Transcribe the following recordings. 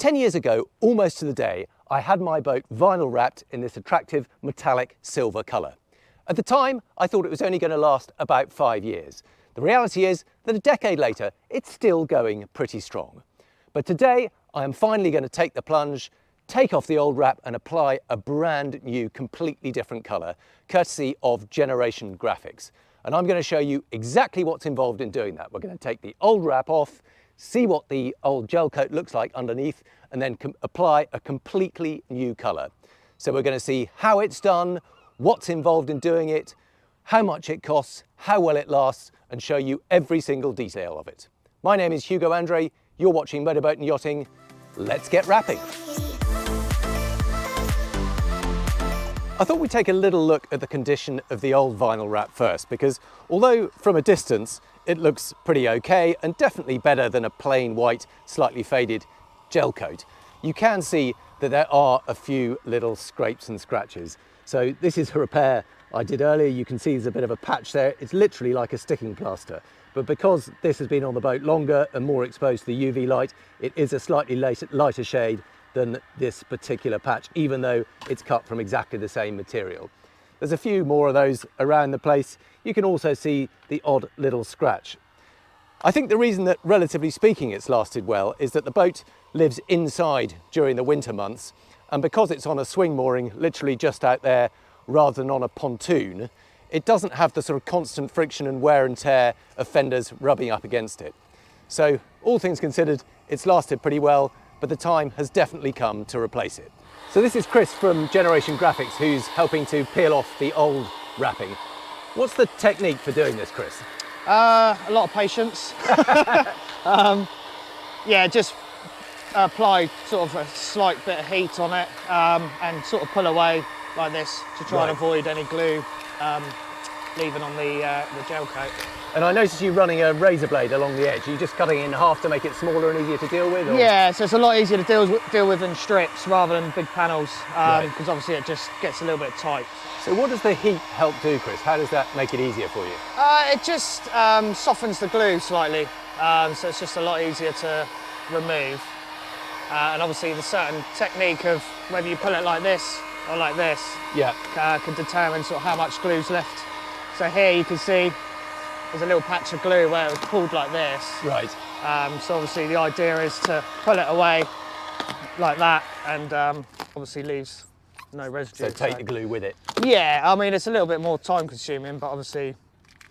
10 years ago, almost to the day, I had my boat vinyl wrapped in this attractive metallic silver colour. At the time, I thought it was only going to last about 5 years. The reality is that a decade later, it's still going pretty strong. But today, I am finally going to take the plunge, take off the old wrap and apply a brand new, completely different colour, courtesy of Generation Graphics. And I'm going to show you exactly what's involved in doing that. We're going to take the old wrap off, see what the old gel coat looks like underneath, and then apply a completely new colour. So we're going to see how it's done, what's involved in doing it, how much it costs, how well it lasts, and show you every single detail of it. My name is Hugo Andreae, you're watching Boat Yachting. Let's get wrapping. I thought we'd take a little look at the condition of the old vinyl wrap first, because although from a distance it looks pretty okay and definitely better than a plain white, slightly faded gel coat, you can see that there are a few little scrapes and scratches. So this is a repair I did earlier. You can see there's a bit of a patch there. It's literally like a sticking plaster. But because this has been on the boat longer and more exposed to the UV light, it is a slightly lighter shade than this particular patch, even though it's cut from exactly the same material. There's a few more of those around the place. You can also see the odd little scratch. I think the reason that, relatively speaking, it's lasted well is that the boat lives inside during the winter months, and because it's on a swing mooring, literally just out there, rather than on a pontoon, it doesn't have the sort of constant friction and wear and tear of fenders rubbing up against it. So, all things considered, it's lasted pretty well, but the time has definitely come to replace it. So this is Chris from Generation Graphics, who's helping to peel off the old wrapping. What's the technique for doing this, Chris? A lot of patience. Yeah, just apply sort of a slight bit of heat on it and sort of pull away like this to try and avoid any glue leaving on the gel coat. And I noticed you running a razor blade along the edge. Are you just cutting it in half to make it smaller and easier to deal with? Or? Yeah, so it's a lot easier to deal with in strips rather than big panels, because obviously it just gets a little bit tight. So what does the heat help do, Chris? How does that make it easier for you? It just softens the glue slightly, so it's just a lot easier to remove. And obviously the certain technique of whether you pull it like this or like this can determine sort of how much glue's left. So here you can see there's a little patch of glue where it was pulled like this. Right. So obviously the idea is to pull it away like that and obviously leaves no residue. So take the glue with it. Yeah, I mean, it's a little bit more time consuming, but obviously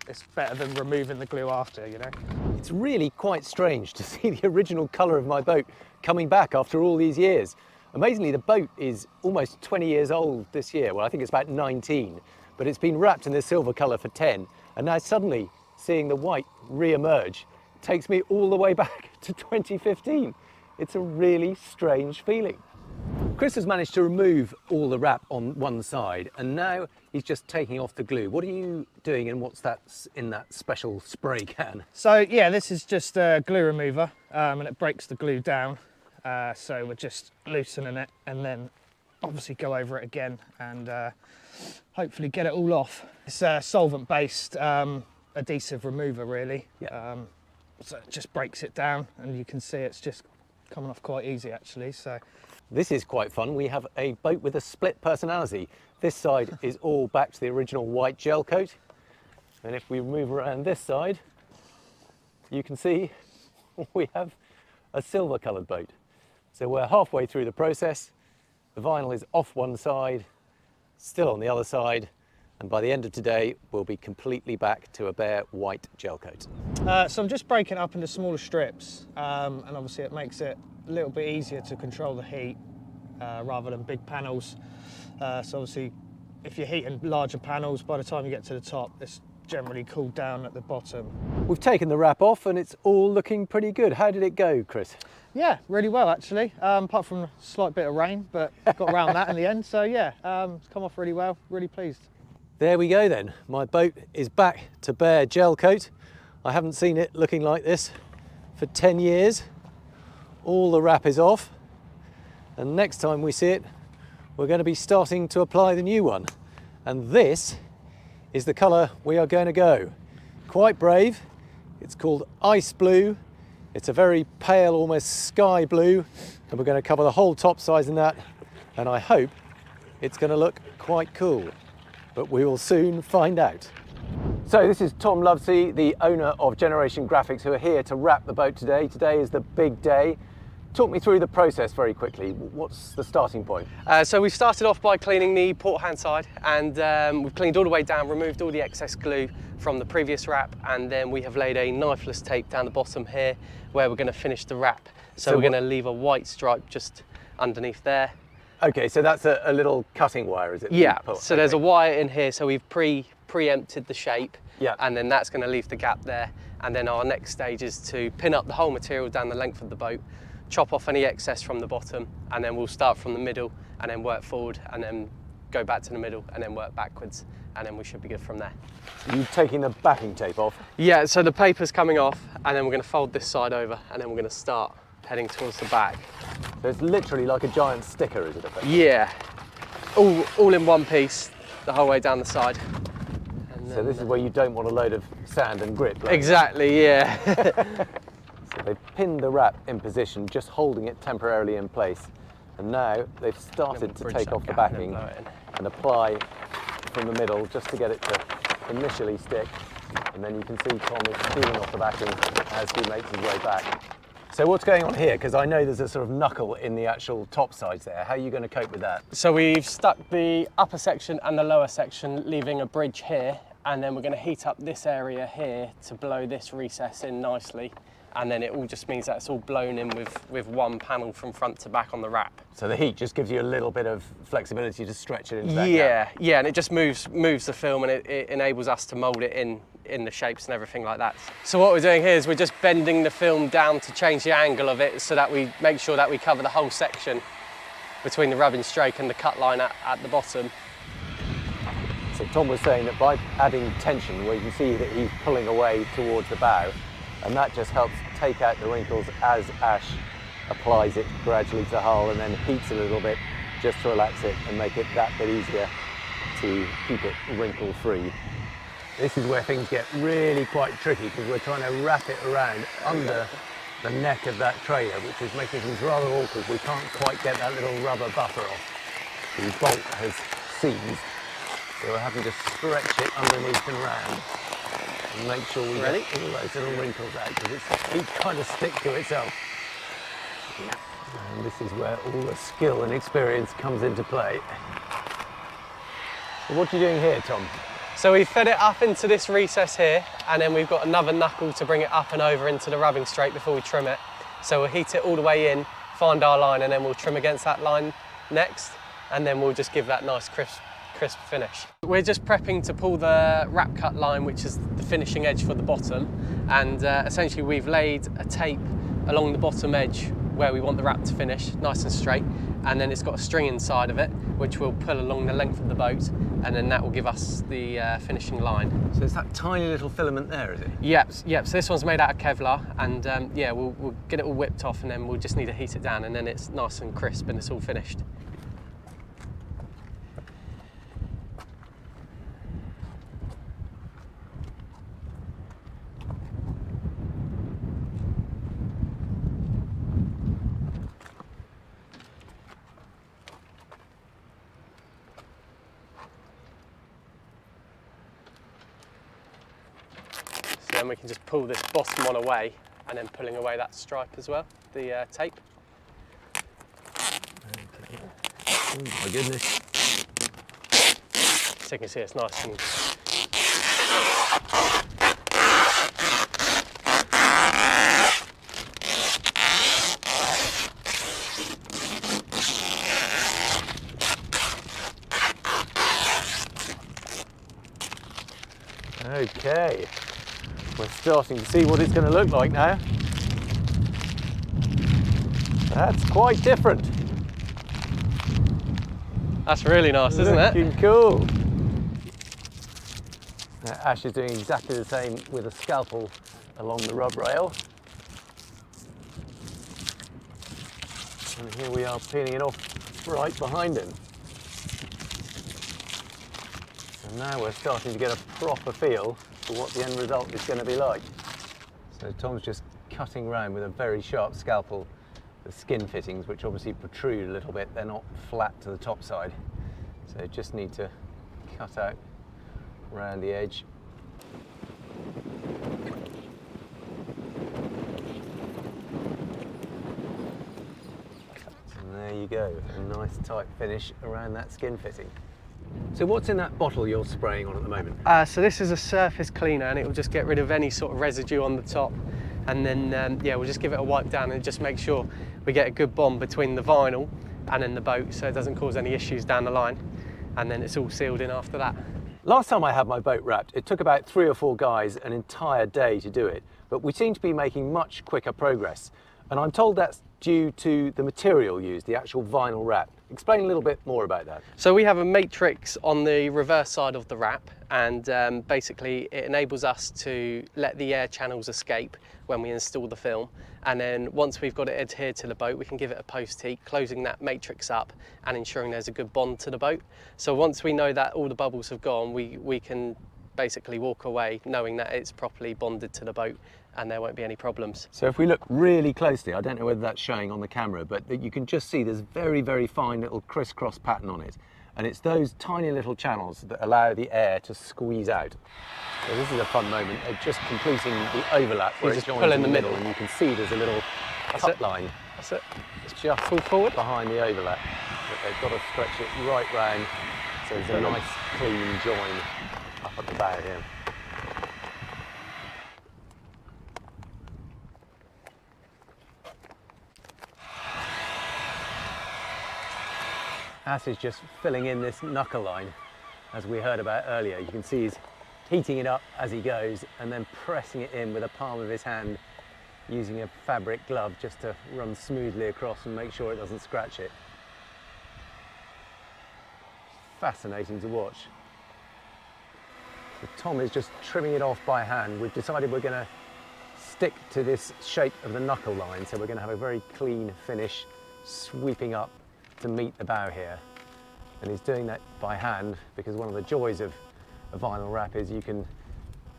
it's better than removing the glue after, you know. It's really quite strange to see the original colour of my boat coming back after all these years. Amazingly, the boat is almost 20 years old this year. Well, I think it's about 19, but it's been wrapped in this silver colour for 10. And now suddenly seeing the white re-emerge takes me all the way back to 2015. It's a really strange feeling. Chris has managed to remove all the wrap on one side, and now he's just taking off the glue. What are you doing, and what's that in that special spray can? So yeah, this is just a glue remover, and it breaks the glue down. So we're just loosening it and then obviously go over it again and hopefully get it all off. It's a solvent-based adhesive remover, really. So it just breaks it down, and you can see it's just coming off quite easy, actually. So this is quite fun. We have a boat with a split personality. This side is all back to the original white gel coat, and if we move around this side, you can see we have a silver coloured boat. So we're halfway through the process. The vinyl is off one side, still on the other side, and by the end of today we'll be completely back to a bare white gel coat. So I'm just breaking it up into smaller strips, and obviously it makes it a little bit easier to control the heat rather than big panels. So obviously if you're heating larger panels, by the time you get to the top it's generally cooled down at the bottom. We've taken the wrap off and it's all looking pretty good. How did it go, Chris? Yeah, really well actually, apart from a slight bit of rain, but got around that in the end. So yeah, it's come off really well, really pleased. There we go then. My boat is back to bare gel coat. I haven't seen it looking like this for 10 years. All the wrap is off, and next time we see it, we're going to be starting to apply the new one. And this is the colour we are going to go. Quite brave. It's called Ice Blue It's a very pale, almost sky blue, and we're going to cover the whole top size in that, and I hope it's going to look quite cool, but we will soon find out. So this is Tom Lovesey, the owner of Generation Graphics, who are here to wrap the boat today. Today is the big day. Talk me through the process very quickly. What's the starting point? So we started off by cleaning the port hand side, and we've cleaned all the way down, removed all the excess glue from the previous wrap, and then we have laid a knifeless tape down the bottom here where we're going to finish the wrap. So we're going to leave a white stripe just underneath there. Okay, so that's a little cutting wire, is it? Yeah, so there's a wire in here, so we've preempted the shape, yeah, and then that's going to leave the gap there. And then our next stage is to pin up the whole material down the length of the boat, chop off any excess from the bottom, and then we'll start from the middle and then work forward and then go back to the middle and then work backwards, and then we should be good from there. Are you taking the backing tape off? Yeah, so the paper's coming off, and then we're going to fold this side over, and then we're going to start heading towards the back. So it's literally like a giant sticker, is it? Yeah, all in one piece, the whole way down the side. And so this is where you don't want a load of sand and grit. Right? Exactly, yeah. So they've pinned the wrap in position, just holding it temporarily in place. And now they've started to take off the backing and apply from the middle just to get it to initially stick. And then you can see Tom is peeling off the backing as he makes his way back. So what's going on here? Because I know there's a sort of knuckle in the actual top sides there. How are you going to cope with that? So we've stuck the upper section and the lower section, leaving a bridge here. And then we're going to heat up this area here to blow this recess in nicely. And then it all just means that it's all blown in with one panel from front to back on the wrap. So the heat just gives you a little bit of flexibility to stretch it into that gap. Yeah, and it just moves the film, and it enables us to mould it in the shapes and everything like that. So what we're doing here is we're just bending the film down to change the angle of it so that we make sure that we cover the whole section between the rubbing strake and the cut line at the bottom. So Tom was saying that by adding tension, where you can see that he's pulling away towards the bow, and that just helps take out the wrinkles as Ash applies it gradually to the hull and then heats it a little bit just to relax it and make it that bit easier to keep it wrinkle free. This is where things get really quite tricky because we're trying to wrap it around under the neck of that trailer, which is making things rather awkward. We can't quite get that little rubber buffer off. The bolt has seized, so we're having to stretch it underneath and around. And make sure we get all those little wrinkles out because it kind of sticks to itself. And this is where all the skill and experience comes into play. So what are you doing here, Tom? So we've fed it up into this recess here, and then we've got another knuckle to bring it up and over into the rubbing straight before we trim it. So we'll heat it all the way in, find our line, and then we'll trim against that line next, and then we'll just give that nice crisp finish. We're just prepping to pull the wrap cut line, which is the finishing edge for the bottom, and essentially we've laid a tape along the bottom edge where we want the wrap to finish, nice and straight, and then it's got a string inside of it which we'll pull along the length of the boat, and then that will give us the finishing line. So it's that tiny little filament there, is it? Yep, so this one's made out of Kevlar, and yeah, we'll get it all whipped off, and then we'll just need to heat it down, and then it's nice and crisp and it's all finished. Then we can just pull this bottom one away, and then pulling away that stripe as well, the tape. Okay. Oh my goodness. So you can see it's nice and... Okay. We're starting to see what it's going to look like now. That's quite different. That's really nice, isn't it? Looking cool. Now, Ash is doing exactly the same with a scalpel along the rub rail. And here we are peeling it off right behind him. And now we're starting to get a proper feel for what the end result is going to be like. So Tom's just cutting round with a very sharp scalpel the skin fittings, which obviously protrude a little bit. They're not flat to the top side, so just need to cut out around the edge. And there you go, a nice tight finish around that skin fitting. So what's in that bottle you're spraying on at the moment? So this is a surface cleaner, and it will just get rid of any sort of residue on the top, and then yeah, we'll just give it a wipe down and just make sure we get a good bond between the vinyl and then the boat, so it doesn't cause any issues down the line, and then it's all sealed in after that. Last time I had my boat wrapped, it took about 3 or 4 guys an entire day to do it, but we seem to be making much quicker progress, and I'm told that's due to the material used, the actual vinyl wrap. Explain a little bit more about that. So we have a matrix on the reverse side of the wrap, and basically it enables us to let the air channels escape when we install the film, and then once we've got it adhered to the boat, we can give it a post heat, closing that matrix up and ensuring there's a good bond to the boat. So once we know that all the bubbles have gone, we can basically walk away knowing that it's properly bonded to the boat and there won't be any problems. So if we look really closely, I don't know whether that's showing on the camera, but you can just see there's very, very fine little crisscross pattern on it. And it's those tiny little channels that allow the air to squeeze out. So this is a fun moment of just completing the overlap where it joins in the middle, and you can see there's a little cut line. That's it. It's just pull forward behind the overlap. But they've got to stretch it right round, so there's a nice clean join up at the bow here. As is just filling in this knuckle line, as we heard about earlier. You can see he's heating it up as he goes and then pressing it in with the palm of his hand, using a fabric glove just to run smoothly across and make sure it doesn't scratch it. Fascinating to watch. So Tom is just trimming it off by hand. We've decided we're going to stick to this shape of the knuckle line, so we're going to have a very clean finish sweeping up to meet the bow here, and he's doing that by hand because one of the joys of a vinyl wrap is you can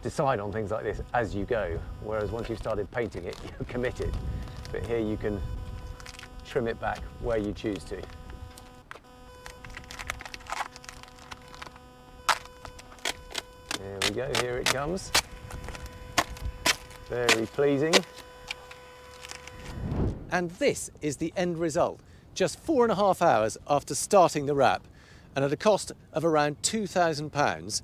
decide on things like this as you go, whereas once you've started painting it, you're committed. But here you can trim it back where you choose to. There we go, here it comes. Very pleasing. And this is the end result. Just 4.5 hours after starting the wrap, and at a cost of around £2,000,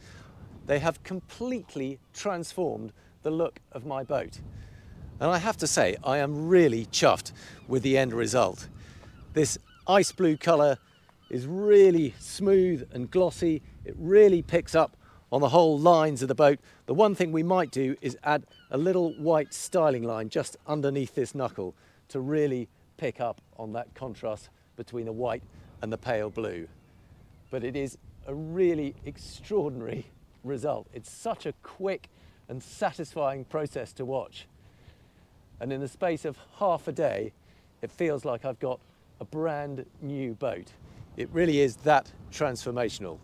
they have completely transformed the look of my boat. And I have to say, I am really chuffed with the end result. This ice blue colour is really smooth and glossy. It really picks up on the whole lines of the boat. The one thing we might do is add a little white styling line just underneath this knuckle to really pick up on that contrast between the white and the pale blue. But it is a really extraordinary result. It's such a quick and satisfying process to watch. And in the space of half a day, it feels like I've got a brand new boat. It really is that transformational.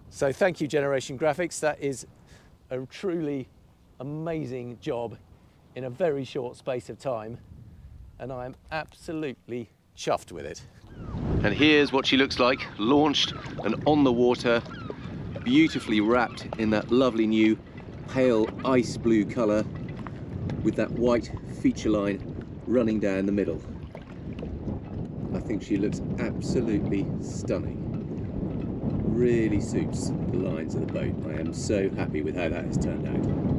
So thank you, Generation Graphics. That is a truly amazing job in a very short space of time, and I'm absolutely chuffed with it. And here's what she looks like, launched and on the water, beautifully wrapped in that lovely new pale ice blue colour with that white feature line running down the middle. I think she looks absolutely stunning. Really suits the lines of the boat. I am so happy with how that has turned out.